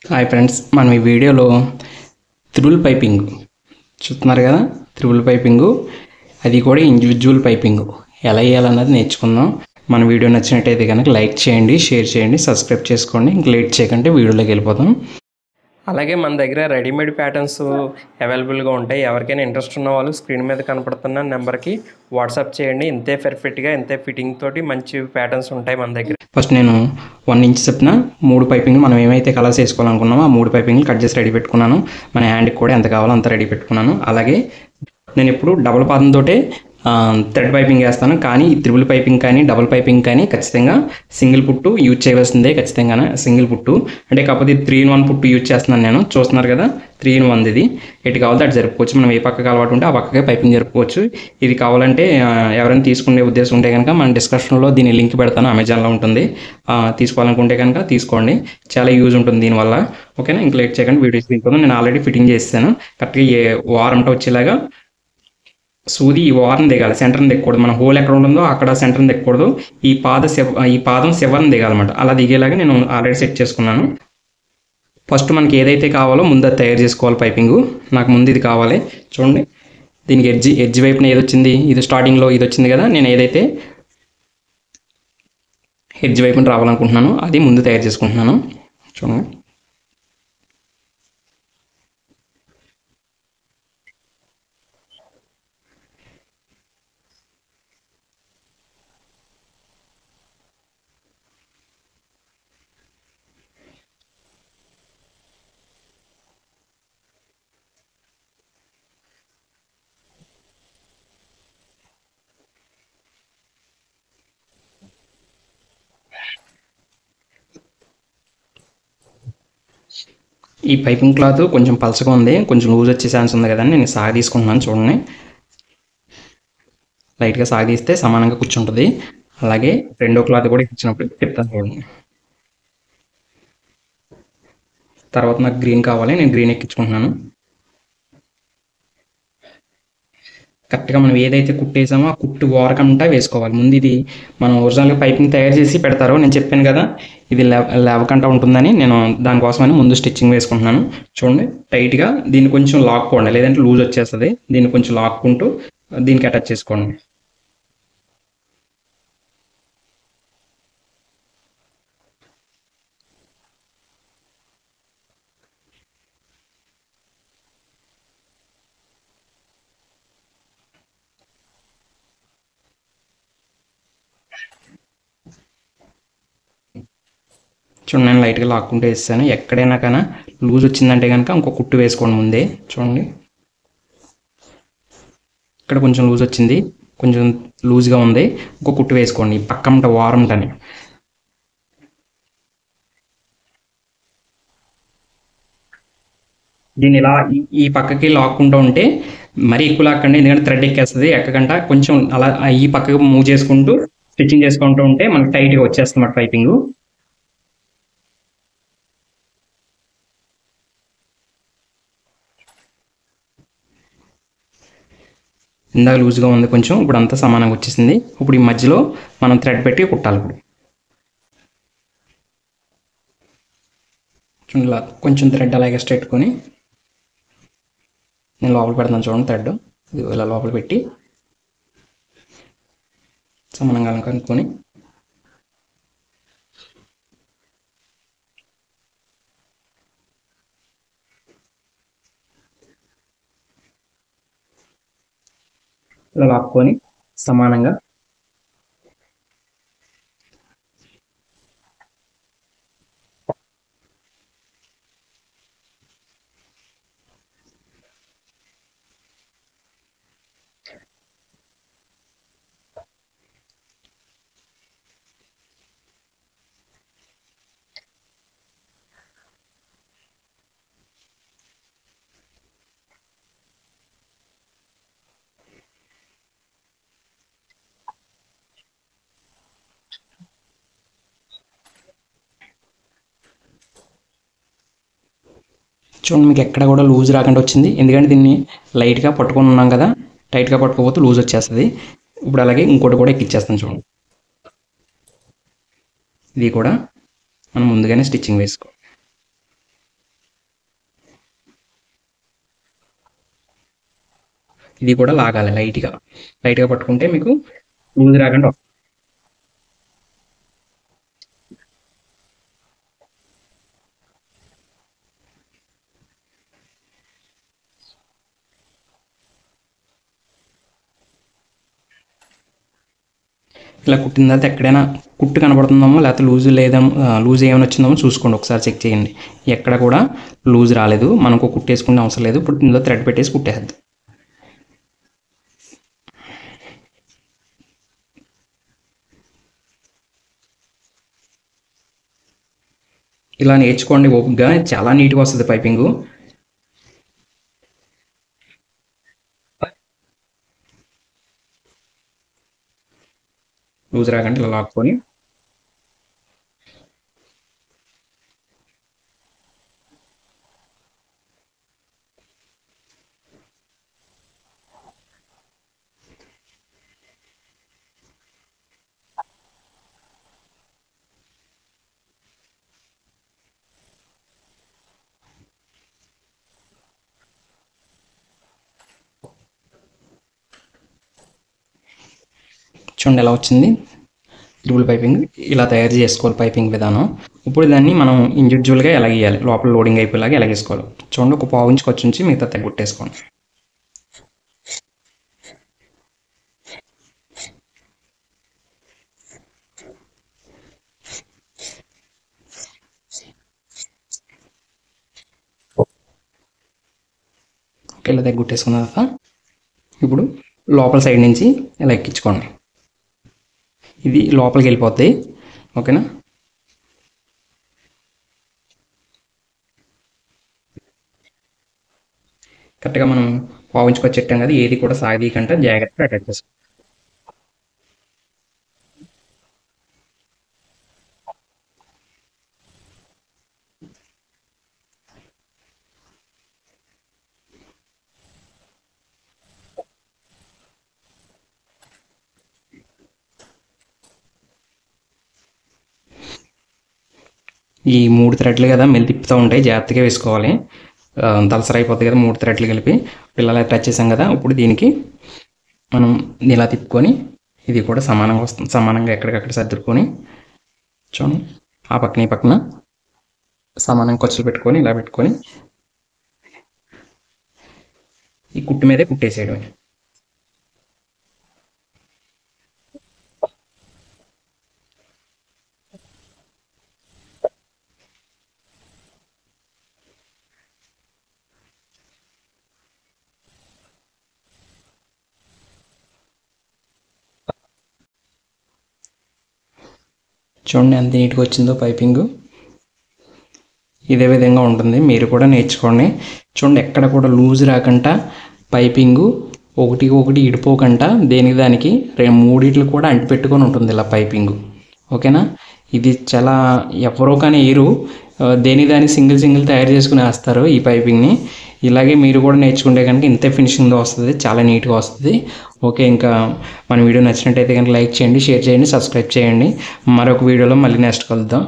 Hi friends, మనం ఈ వీడియోలో త్రిబుల్ పైపింగ్ చూస్తున్నారు కదా. త్రిబుల్ పైపింగు, అది కూడా ఇండివిజువల్ పైపింగ్ ఎలా వేయాలన్నది నేర్చుకుందాం. మన వీడియో నచ్చినట్టయితే కనుక లైక్ చేయండి, షేర్ చేయండి, సబ్స్క్రైబ్ చేసుకోండి. ఇంక లేట్ చేయకంటే వీడియోలోకి వెళ్ళిపోదాం. అలాగే మన దగ్గర రెడీమేడ్ ప్యాటర్న్స్ అవైలబుల్గా ఉంటాయి. ఎవరికైనా ఇంట్రెస్ట్ ఉన్న వాళ్ళు స్క్రీన్ మీద కనపడుతున్న నెంబర్కి వాట్సాప్ చేయండి. ఇంతే పర్ఫెక్ట్గా, ఇంతే ఫిట్టింగ్ తోటి మంచి ప్యాటర్న్స్ ఉంటాయి మన దగ్గర. ఫస్ట్ నేను 1 ఇంచ్ చెప్పిన 3 పైపింగ్లు మనం ఏమైతే కలర్స్ వేసుకోవాలనుకున్నామో ఆ 3 పైపింగ్లు కట్ చేసి రెడీ పెట్టుకున్నాను. మన హ్యాండ్కి కూడా ఎంత కావాలో అంత రెడీ పెట్టుకున్నాను. అలాగే నేను ఇప్పుడు డబుల్ పాదంతో థ్రెడ్ పైపింగ్ వేస్తాను. కానీ ఈ త్రిబుల్ పైపింగ్ కానీ డబుల్ పైపింగ్ కానీ ఖచ్చితంగా సింగిల్ పుట్టు యూజ్ చేయవలసిందే. ఖచ్చితంగా సింగిల్ పుట్టు అంటే, కాకపోతే 3-in-1 పుట్టు యూజ్ చేస్తున్నాను నేను. చూస్తున్నారు కదా, 3-in-1 ఇది. ఎటు కావాలంటే అటు జరుపుకోవచ్చు. మనం ఏ పక్కకి అలవాటు ఉంటే ఆ పక్కకే పైపింగ్ జరుపుకోవచ్చు. ఇది కావాలంటే ఎవరైనా తీసుకునే ఉద్దేశం ఉంటే కనుక మన డిస్క్రిప్షన్లో దీని లింక్ పెడతాను, అమెజాన్లో ఉంటుంది. తీసుకోవాలనుకుంటే కనుక తీసుకోండి, చాలా యూజ్ ఉంటుంది దీనివల్ల. ఓకేనా, ఇంక లేట్ చేయకండి వీడియోస్ తీసుకుందాం. నేను ఆల్రెడీ ఫిట్టింగ్ చేస్తాను. కరెక్ట్గా వారంట వచ్చేలాగా సూది ఈ వారం దిగాలి, సెంటర్ని దిగకూడదు. మన హోల్ ఎక్కడ ఉంటుందో అక్కడ సెంటర్ని దిగకూడదు. ఈ పాదం శివరం దిగాలన్నమాట. అలా దిగేలాగా నేను ఆల్రెడీ సెట్ చేసుకున్నాను. ఫస్ట్ మనకి ఏదైతే కావాలో ముందు అది తయారు చేసుకోవాలి. పైపింగు నాకు ముందు ఇది కావాలి. చూడండి, దీనికి ఎడ్జ్ వైపున ఏది వచ్చింది, ఇది స్టార్టింగ్లో ఇది వచ్చింది కదా. నేను ఏదైతే ఎడ్జ్ వైపున రావాలనుకుంటున్నానో అది ముందు తయారు చేసుకుంటున్నాను. చూడండి, ఈ పైపింగ్ క్లాత్ కొంచెం పలచగా ఉంది, కొంచెం లూజ్ వచ్చే ఛాన్స్ ఉంది కదా. నేను సాగ తీసుకుంటున్నాను. చూడండి, లైట్గా సాగదీస్తే సమానంగా కూర్చుంటుంది. అలాగే రెండో క్లాత్ కూడా ఇచ్చినప్పుడు చెప్తాను చూడండి. తర్వాత నాకు గ్రీన్ కావాలి, నేను గ్రీన్ ఎక్కించుకుంటున్నాను. కరెక్ట్గా మనం ఏదైతే కుట్టేసామో ఆ కుట్టు ఓరకంటా వేసుకోవాలి. ముందు ఇది మనం ఒరిజినల్గా పైపింగ్ తయారు చేసి పెడతారో, నేను చెప్పాను కదా ఇది లేవకంటా ఉంటుందని. నేను దానికోసమని ముందు స్టిచ్చింగ్ వేసుకుంటున్నాను. చూడండి, టైట్గా దీన్ని కొంచెం లాక్కోండి, లేదంటే లూజ్ వచ్చేస్తుంది. దీన్ని కొంచెం లాక్కుంటూ దీనికి అటాచ్ చేసుకోండి. చూడండి, నేను లైట్గా లాక్కుంటూ వేస్తాను. ఎక్కడైనా కానీ లూజ్ వచ్చిందంటే కనుక ఇంకో కుట్టు వేసుకోండి ముందే. చూడండి, ఇక్కడ కొంచెం లూజ్ వచ్చింది, కొంచెం లూజ్గా ఉంది, ఇంకో కుట్టు వేసుకోండి పక్కంట వారంటని. దీన్ని ఇలా ఈ పక్కకి లాక్కుంటూ ఉంటే మరీ ఎక్కువ లాక్కండి, ఎందుకంటే థ్రెడ్ ఎక్కేస్తుంది. ఎక్కకంట కొంచెం అలా ఈ పక్కకి మూవ్ చేసుకుంటూ స్టిచ్చింగ్ చేసుకుంటూ ఉంటే మనకి టైట్గా వచ్చేస్తుంది మాట పైపింగ్. ఇందాక లూజ్గా ఉంది కొంచెం, ఇప్పుడు అంతా సమానంగా వచ్చేసింది. ఇప్పుడు ఈ మధ్యలో మనం థ్రెడ్ పెట్టి కుట్టాలి. ఇప్పుడు ఇలా కొంచెం థ్రెడ్ అలాగే స్ట్రెట్ కొని నేను లోపల పెడతాను. చూడండి, థ్రెడ్ ఇది ఇలా లోపల పెట్టి సమానంగా కనుక్కొని ఇలా లాక్కొని సమానంగా చూడండి, మీకు ఎక్కడ కూడా లూజ్ రాకుండా వచ్చింది. ఎందుకంటే దీన్ని లైట్గా పట్టుకొని ఉన్నాం కదా, టైట్గా పట్టుకోకపోతే లూజ్ వచ్చేస్తుంది. ఇప్పుడు అలాగే ఇంకోటి కూడా ఎక్కిచ్చేస్తాను. చూడండి, ఇది కూడా మనం ముందుగానే స్టిచ్చింగ్ వేసుకో. ఇది కూడా లాగాలి లైట్గా పట్టుకుంటే మీకు లూజ్ రాకుండా వస్తుంది. ఇలా కుట్టిన తర్వాత ఎక్కడైనా కుట్టు కనబడుతుందామో లేకపోతే లూజ్ ఏమైనా వచ్చిందామో చూసుకోండి, ఒకసారి చెక్ చేయండి. ఎక్కడ కూడా లూజ్ రాలేదు, మనకు కుట్టేసుకునే అవసరం లేదు. ఇప్పుడు ఇందులో థ్రెడ్ పెట్టేసి కుట్టేద్దాం. ఇలా నేర్చుకోండి ఓపికగా, చాలా నీట్గా వస్తుంది పైపింగు. లూజ్ రాకంటే ఇలా లాక్కొని చూడండి ఎలా వచ్చింది త్రిబుల్ పైపింగ్. ఇలా తయారు చేసుకోవాలి పైపింగ్ విధానం. ఇప్పుడు దాన్ని మనం ఇండివిజువల్గా ఎలా గీయాలి, లోపల లోడింగ్ అయిపోయేలాగా ఎలా గీసుకోవాలి చూడండి. ఒక పావు ఇంచుకి వచ్చి నుంచి మిగతా తగ్గుట్టేసుకోండి. ఓకే, ఇలా తగ్గుట్టేసుకున్న తర్వాత ఇప్పుడు లోపల సైడ్ నుంచి ఇలా ఎక్కించుకోండి. ఇది లోపలికి వెళ్ళిపోద్ది. ఓకేనా, కరెక్ట్గా మనం పావించుకొని చెట్టాం కదా, ఏది కూడా సాగదీయకంటే జాగ్రత్తగా అటాచ్ చేసుకోండి. ఈ 3 థ్రెడ్లు కదా మెల్లి తిప్పుతూ ఉంటాయి, జాగ్రత్తగా వేసుకోవాలి. దలసర అయిపోతుంది కదా 3 థ్రెడ్లు కలిపి. పిల్లలు టచ్ చేసాం కదా, ఇప్పుడు దీనికి మనం ఇలా తిప్పుకొని ఇది కూడా సమానంగా వస్తుంది. సమానంగా ఎక్కడికక్కడ సర్దుకొని చూడండి, ఆ పక్కన ఈ పక్కన సమానంగా ఖర్చులు పెట్టుకొని ఇలా పెట్టుకొని ఈ కుట్టు మీదే కుట్టేసేయడమే. చూడండి ఎంత నీట్గా వచ్చిందో పైపింగు. ఇదే విధంగా ఉంటుంది, మీరు కూడా నేర్చుకోండి. చూడండి ఎక్కడ కూడా లూజ్ రాకుండా పైపింగు ఒకటి ఇడిపోకుండా దేనికి దానికి మూడిట్లు కూడా అంటిపెట్టుకొని ఉంటుంది ఇలా పైపింగు. ఓకేనా, ఇది చాలా ఎవరో కానీ ఏరు దేని దానికి సింగిల్ తయారు చేసుకుని వేస్తారు ఈ పైపింగ్ని. ఇలాగే మీరు కూడా నేర్చుకుంటే కనుక ఇంతే ఫినిషింగ్తో వస్తుంది, చాలా నీట్గా వస్తుంది. ఓకే, ఇంకా మన వీడియో నచ్చినట్టయితే కనుక లైక్ చేయండి, షేర్ చేయండి, సబ్స్క్రైబ్ చేయండి. మరొక వీడియోలో మళ్ళీ నెక్స్ట్ కలుద్దాం.